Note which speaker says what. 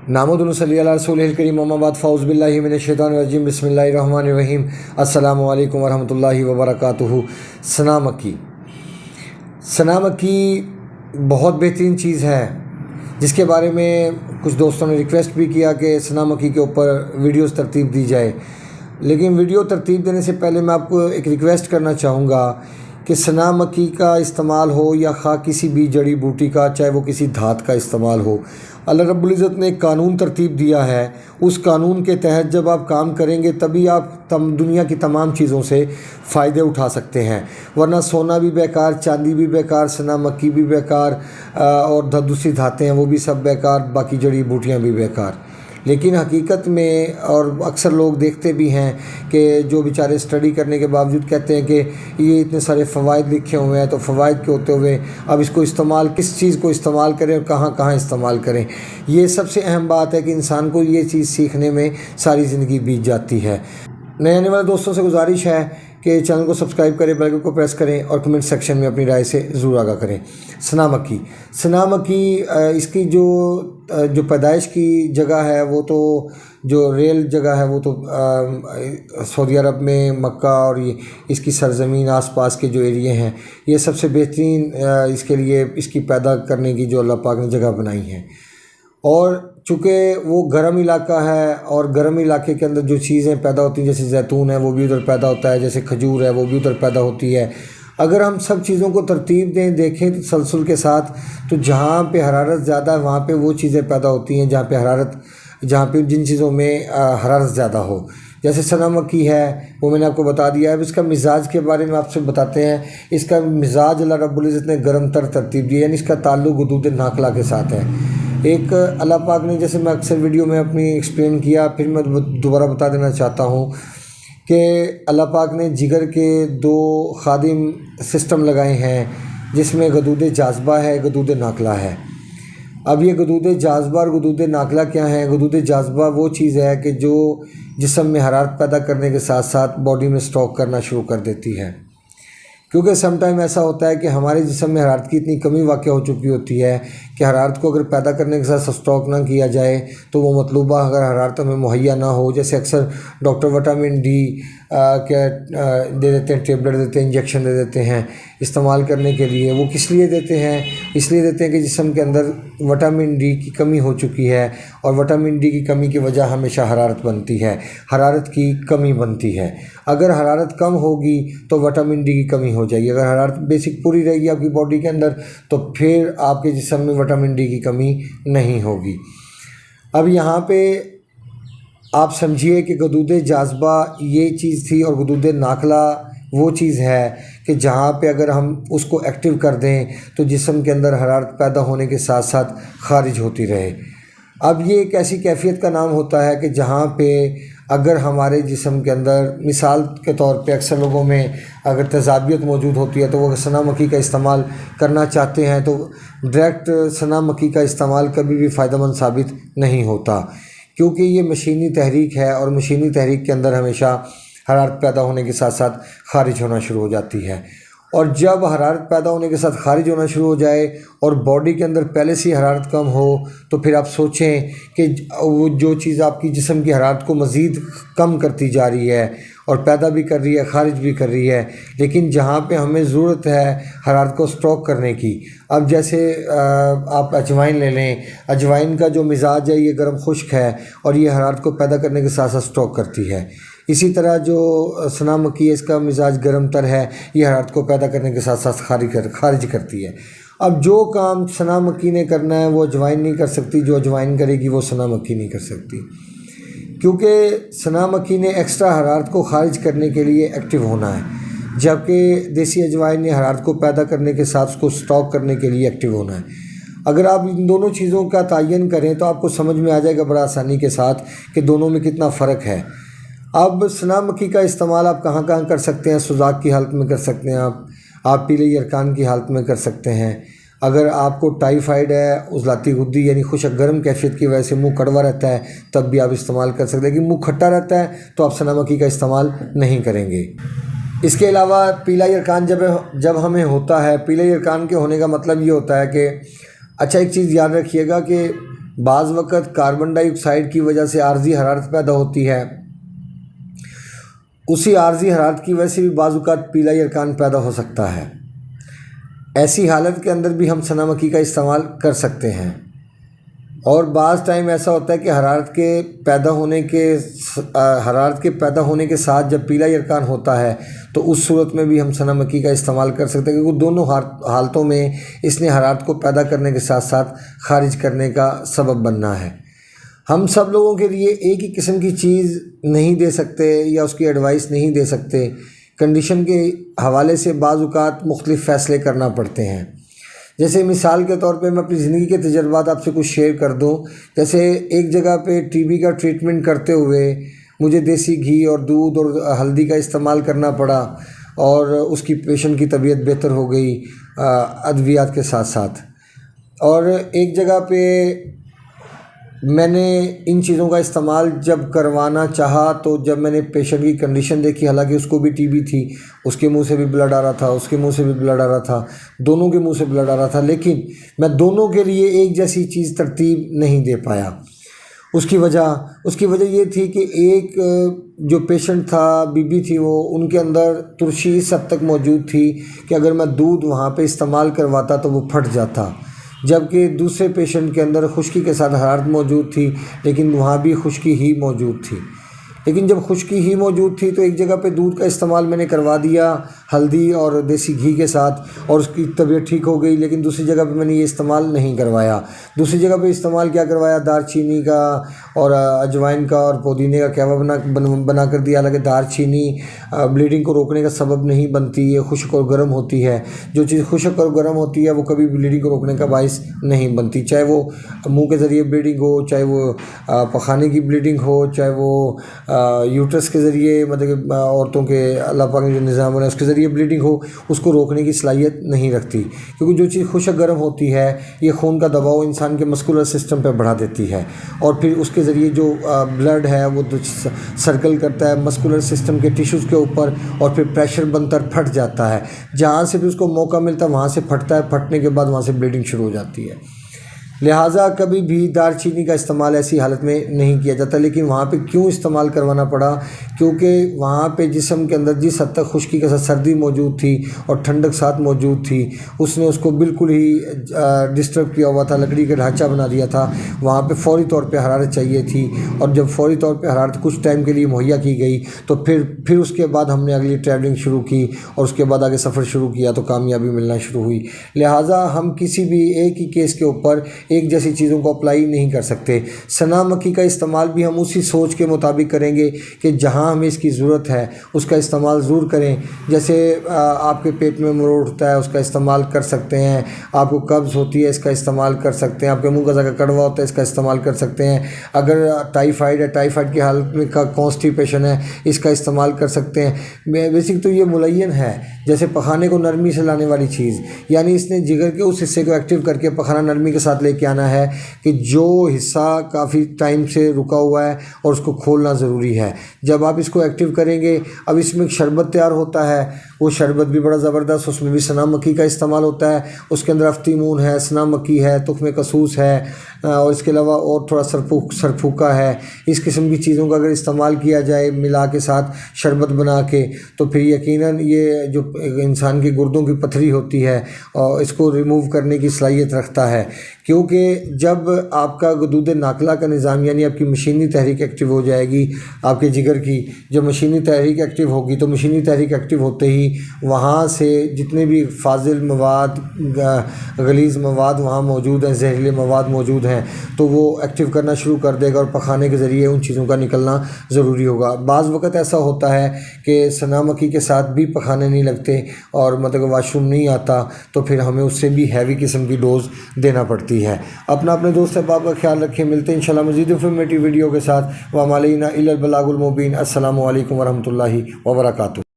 Speaker 1: नामुदुन सल्ली अला रसूलिल करीम अम्मा बाद फ़ौज़ बिल्लाहि मिनश शैतानिर रजीम बिस्मिल्लाहिर रहमानिर रहीम अस्सलामु अलैकुम वरहमतुल्लाहि वबरकातुहू। सना मक्की बहुत बेहतरीन चीज़ है जिसके बारे में कुछ दोस्तों ने रिक्वेस्ट भी किया कि सना मक्की के ऊपर वीडियोस तरतीब दी जाए। लेकिन वीडियो तरतीब देने से पहले मैं आपको एक रिक्वेस्ट करना चाहूँगा कि सना मक्की का इस्तेमाल हो या किसी भी जड़ी बूटी का, चाहे वो किसी धात का इस्तेमाल हो, अल्लाह रब्बुल इज़्ज़त ने एक कानून तरतीब दिया है। उस कानून के तहत जब आप काम करेंगे तभी आप दुनिया की तमाम चीज़ों से फ़ायदे उठा सकते हैं, वरना सोना भी बेकार, चांदी भी बेकार, सना मक्की भी बेकार और दूसरी धातें हैं वो भी सब बेकार, बाकी जड़ी बूटियाँ भी बेकार। लेकिन हकीकत में, और अक्सर लोग देखते भी हैं कि जो बेचारे स्टडी करने के बावजूद कहते हैं कि ये इतने सारे फ़वाइद लिखे हुए हैं, तो फ़वाइद के होते हुए अब इसको इस्तेमाल, किस चीज़ को इस्तेमाल करें और कहाँ कहाँ इस्तेमाल करें। ये सबसे अहम बात है कि इंसान को ये चीज़ सीखने में सारी ज़िंदगी बीत जाती है। नए आने वाले दोस्तों से गुजारिश है कि चैनल को सब्सक्राइब करें, बेल आइकन को प्रेस करें और कमेंट सेक्शन में अपनी राय से ज़रूर आगाह करें। सना मक्की इसकी जो पैदाइश की जगह है, वो तो जो रियल जगह है वो तो सऊदी अरब में मक्का और ये इसकी सरज़मीन आसपास के जो एरिए हैं, ये सबसे बेहतरीन इसके लिए इसकी पैदा करने की जो अल्लाह पाक ने जगह बनाई है। और चूँकि वो गर्म इलाका है और गर्म इलाके के अंदर जो चीज़ें पैदा होती हैं, जैसे जैतून है वो भी उधर पैदा होता है, जैसे खजूर है वो भी उधर पैदा होती है। अगर हम सब चीज़ों को तरतीब देखें तसलसल के साथ, तो जहाँ पे हरारत ज़्यादा है वहाँ पे वो चीज़ें पैदा होती हैं जहाँ पे जिन चीज़ों में हरारत ज़्यादा हो। जैसे सना मक्की है वो मैंने आपको बता दिया है। अब इसका मिजाज के बारे में आपसे बताते हैं। इसका मिजाज अल्लाह रब्बुल इज़्ज़त ने गर्म तरतीब दी है, यानी इसका ताल्लुक़ गुदूद नाखला के साथ है। एक अल्लाह पाक ने, जैसे मैं अक्सर वीडियो में अपनी एक्सप्लेन किया, फिर मैं दोबारा बता देना चाहता हूँ कि अल्लाह पाक ने जिगर के 2 खादिम सिस्टम लगाए हैं, जिसमें गदूद जाज़बा है, गदूद नाखला है। अब ये गदूद जाज़बा और गदूद नाखला क्या है? गदूद जाज़बा वो चीज़ है कि जो जिस्म में हरारत पैदा करने के साथ साथ बॉडी में स्टॉक करना शुरू कर देती है। क्योंकि सम टाइम ऐसा होता है कि हमारे जिस्म में हरारत की इतनी कमी वाक़या हो चुकी होती है कि हरारत को अगर पैदा करने के साथ स्टॉक ना किया जाए तो वो मतलूबा अगर हरारत हमें मुहैया ना हो, जैसे अक्सर डॉक्टर विटामिन डी दे देते हैं, टेबलेट देते हैं, इंजेक्शन दे देते हैं इस्तेमाल करने के लिए। वो किस लिए देते हैं? इसलिए देते हैं कि जिस्म के अंदर विटामिन डी की कमी हो चुकी है, और विटामिन डी की कमी की वजह हमेशा हरारत बनती है, हरारत की कमी बनती है। अगर हरारत कम होगी तो विटामिन डी की कमी हो जाएगी। अगर हरारत बेसिक पूरी रहेगी आपकी बॉडी के अंदर, तो फिर आपके जिस्म में विटामिन डी की कमी नहीं होगी। अब यहाँ पे आप समझिए कि गदूद जाज़बा ये चीज़ थी, और गदूद नाखला वो चीज़ है कि जहाँ पे अगर हम उसको एक्टिव कर दें तो जिस्म के अंदर हरारत पैदा होने के साथ साथ खारिज होती रहे। अब ये एक ऐसी कैफियत का नाम होता है कि जहाँ पे अगर हमारे जिस्म के अंदर, मिसाल के तौर पे अक्सर लोगों में अगर तेज़ाबियत मौजूद होती है तो वो सना मक्की का इस्तेमाल करना चाहते हैं, तो डायरेक्ट सना मक्की का इस्तेमाल कभी भी फ़ायदेमंद साबित नहीं होता, क्योंकि ये मशीनी तहरीक है और मशीनी तहरीक के अंदर हमेशा हरारत पैदा होने के साथ साथ खारिज होना शुरू हो जाती है। और जब हरारत पैदा होने के साथ खारिज होना शुरू हो जाए और बॉडी के अंदर पहले से ही हरारत कम हो, तो फिर आप सोचें कि वो जो चीज़ आपकी जिस्म की हरारत को मज़ीद कम करती जा रही है और पैदा भी कर रही है, खारिज भी कर रही है। लेकिन जहाँ पे हमें ज़रूरत है हरारत को स्टॉक करने की, अब जैसे आप अजवाइन ले लें, अजवाइन का जो मिजाज है ये गर्म खुश्क है और ये हरारत को पैदा करने के साथ साथ स्टॉक करती है। इसी तरह जो सना मक्की है इसका मिजाज गर्म तर है, ये हरारत को पैदा करने के साथ साथ खारिज करती है। अब जो काम सना मक्की ने करना है वो अजवाइन नहीं कर सकती, जो अजवाइन करेगी वो सना मक्की नहीं कर सकती, क्योंकि सना मक्की ने एक्स्ट्रा हरारत को खारिज करने के लिए एक्टिव होना है, जबकि देसी अजवाइन ने हरारत को पैदा करने के साथ उसको स्टॉक करने के लिए एक्टिव होना है। अगर आप इन दोनों चीज़ों का तयन करें तो आपको समझ में आ जाएगा बड़ा आसानी के साथ कि दोनों में कितना फ़र्क है। अब सना मक्की का इस्तेमाल आप कहाँ कहाँ कर सकते हैं? सुजाक की हालत में कर सकते हैं, आप पीले यरकान की हालत में कर सकते हैं। अगर आपको टाइफाइड है, उजलाती गुद्दी यानी खुशक गर्म कैफियत की वजह से मुंह कड़वा रहता है, तब भी आप इस्तेमाल कर सकते हैं। लेकिन मुंह खट्टा रहता है तो आप सना मक्की का इस्तेमाल नहीं करेंगे। اس کے علاوہ پیلا یرکان جب ہمیں ہوتا ہے، پیلا یرکان کے ہونے کا مطلب یہ ہوتا ہے کہ اچھا ایک چیز یاد رکھیے گا کہ بعض وقت کاربن ڈائی آکسائڈ کی وجہ سے عارضی حرارت پیدا ہوتی ہے، اسی عارضی حرارت کی وجہ سے بھی بعض اوقات پیلا یرکان پیدا ہو سکتا ہے۔ ایسی حالت کے اندر بھی ہم سنا مکھی کا استعمال کر سکتے ہیں، اور بعض ٹائم ایسا ہوتا ہے کہ حرارت کے پیدا ہونے کے ساتھ جب پیلا یرکان ہوتا ہے تو اس صورت میں بھی ہم سنا مکھی کا استعمال کر سکتے ہیں، کیونکہ دونوں حالتوں میں اس نے حرارت کو پیدا کرنے کے ساتھ ساتھ خارج کرنے کا سبب بننا ہے۔ ہم سب لوگوں کے لیے ایک ہی قسم کی چیز نہیں دے سکتے یا اس کی ایڈوائس نہیں دے سکتے، کنڈیشن کے حوالے سے بعض اوقات مختلف فیصلے کرنا پڑتے ہیں۔ جیسے مثال کے طور پہ میں اپنی زندگی کے تجربات آپ سے کچھ شیئر کر دوں۔ جیسے ایک جگہ پہ ٹی بی کا ٹریٹمنٹ کرتے ہوئے مجھے دیسی گھی اور دودھ اور ہلدی کا استعمال کرنا پڑا، اور اس کی پیشنٹ کی طبیعت بہتر ہو گئی ادویات کے ساتھ ساتھ۔ اور ایک جگہ پہ میں نے ان چیزوں کا استعمال جب کروانا چاہا تو جب میں نے پیشنٹ کی کنڈیشن دیکھی، حالانکہ اس کو بھی ٹی بی تھی، اس کے منہ سے بھی بلڈ آ رہا تھا، اس کے منہ سے بھی بلڈ آ رہا تھا، دونوں کے منہ سے بلڈ آ رہا تھا، لیکن میں دونوں کے لیے ایک جیسی چیز ترتیب نہیں دے پایا۔ اس کی وجہ یہ تھی کہ ایک جو پیشنٹ تھا، بی بی تھی، وہ ان کے اندر ترشی اس حد تک موجود تھی کہ اگر میں دودھ وہاں پہ استعمال کرواتا تو وہ پھٹ جاتا، جبکہ دوسرے پیشنٹ کے اندر خشکی کے ساتھ حرارت موجود تھی، لیکن وہاں بھی خشکی ہی موجود تھی۔ لیکن جب خشکی ہی موجود تھی تو ایک جگہ پہ دودھ کا استعمال میں نے کروا دیا ہلدی اور دیسی گھی کے ساتھ، اور اس کی طبیعت ٹھیک ہو گئی، لیکن دوسری جگہ پہ میں نے یہ استعمال نہیں کروایا۔ دوسری جگہ پہ استعمال کیا کروایا، دار چینی کا اور اجوائن کا اور پودینے کا قہوہ بنا کر دیا۔ حالانکہ دار چینی بلیڈنگ کو روکنے کا سبب نہیں بنتی، یہ خشک اور گرم ہوتی ہے۔ جو چیز خشک اور گرم ہوتی ہے وہ کبھی بلیڈنگ کو روکنے کا باعث نہیں بنتی، چاہے وہ منہ کے ذریعے بلیڈنگ ہو، چاہے وہ پخانے کی بلیڈنگ ہو، چاہے وہ یوٹرس کے ذریعے، مطلب کہ عورتوں کے اللہ پاک نے جو نظام بنا اس کے ذریعے بلیڈنگ ہو، اس کو روکنے کی صلاحیت نہیں رکھتی، کیونکہ جو چیز خشک گرم ہوتی ہے یہ خون کا دباؤ انسان کے مسکولر سسٹم پہ بڑھا دیتی ہے، اور پھر اس کے ذریعے جو بلڈ ہے وہ سرکل کرتا ہے مسکولر سسٹم کے ٹیشوز کے اوپر، اور پھر پریشر بنتا پھٹ جاتا ہے، جہاں سے بھی اس کو موقع ملتا ہے وہاں سے پھٹتا ہے، پھٹنے کے بعد وہاں سے بلیڈنگ شروع ہو جاتی ہے۔ لہٰذا کبھی بھی دار چینی کا استعمال ایسی حالت میں نہیں کیا جاتا۔ لیکن وہاں پہ کیوں استعمال کروانا پڑا، کیونکہ وہاں پہ جسم کے اندر جس حد تک خشکی کے ساتھ سردی موجود تھی اور ٹھنڈک ساتھ موجود تھی، اس نے اس کو بالکل ہی ڈسٹرب کیا ہوا تھا، لکڑی کا ڈھانچہ بنا دیا تھا۔ وہاں پہ فوری طور پہ حرارت چاہیے تھی، اور جب فوری طور پہ حرارت کچھ ٹائم کے لیے مہیا کی گئی تو پھر اس کے بعد ہم نے اگلی ٹریولنگ شروع کی، اور اس کے بعد آگے سفر شروع کیا تو کامیابی ملنا شروع ہوئی۔ لہٰذا ہم کسی بھی ایک ہی کیس کے اوپر ایک جیسی چیزوں کو اپلائی نہیں کر سکتے۔ سنا مکھی کا استعمال بھی ہم اسی سوچ کے مطابق کریں گے کہ جہاں ہمیں اس کی ضرورت ہے اس کا استعمال ضرور کریں۔ جیسے آپ کے پیٹ میں مروڑ ہوتا ہے اس کا استعمال کر سکتے ہیں، آپ کو قبض ہوتی ہے اس کا استعمال کر سکتے ہیں، آپ کے منہ کا ذائقہ کڑوا ہوتا ہے اس کا استعمال کر سکتے ہیں، اگر ٹائیفائڈ ہے، ٹائیفائڈ کی حالت میں کانسٹیپیشن ہے، اس کا استعمال کر سکتے ہیں۔ بیسک تو یہ ملین ہے، جیسے پخانے کو نرمی سے لانے والی چیز، یعنی اس نے جگر کے اس حصے کو ایکٹیو کر کے پخانہ نرمی کے ساتھ لے کے آنا ہے کہ جو حصہ کافی ٹائم سے رکا ہوا ہے اور اس کو کھولنا ضروری ہے۔ جب آپ اس کو ایکٹیو کریں گے، اب اس میں ایک شربت تیار ہوتا ہے، وہ شربت بھی بڑا زبردست، اس میں بھی سنا مکھی کا استعمال ہوتا ہے، اس کے اندر افتیمون ہے، سنا مکھی ہے، تخم کسوس ہے، اور اس کے علاوہ اور تھوڑا سرپھوکا ہے۔ اس قسم کی چیزوں کا اگر استعمال کیا جائے ملا کے ساتھ شربت بنا کے، تو پھر یقیناً یہ جو انسان کی گردوں کی پتھری ہوتی ہے اور اس کو ریموو کرنے کی صلاحیت رکھتا ہے، کیونکہ جب آپ کا غدود ناقلہ کا نظام یعنی آپ کی مشینی تحریک ایکٹیو ہو جائے گی، آپ کے جگر کی جب مشینی تحریک ایکٹیو ہوگی تو مشینی تحریک ایکٹیو ہوتے ہی وہاں سے جتنے بھی فاضل مواد، غلیظ مواد وہاں موجود ہیں، زہریلے مواد موجود ہیں، تو وہ ایکٹیو کرنا شروع کر دے گا اور پخانے کے ذریعے ان چیزوں کا نکلنا ضروری ہوگا۔ بعض وقت ایسا ہوتا ہے کہ سنا مکھی کے ساتھ بھی پخانے نہیں لگتے اور مطلب واش روم نہیں آتا، تو پھر ہمیں اس سے بھی ہیوی قسم کی ڈوز دینا پڑتی ہے۔ اپنے دوست احباب کا خیال رکھیں، ملتے ہیں انشاءاللہ مزید انفارمیٹیو ویڈیو کے ساتھ۔ وما علینا الا البلاغ المبین۔ السلام علیکم ورحمۃ اللہ وبرکاتہ۔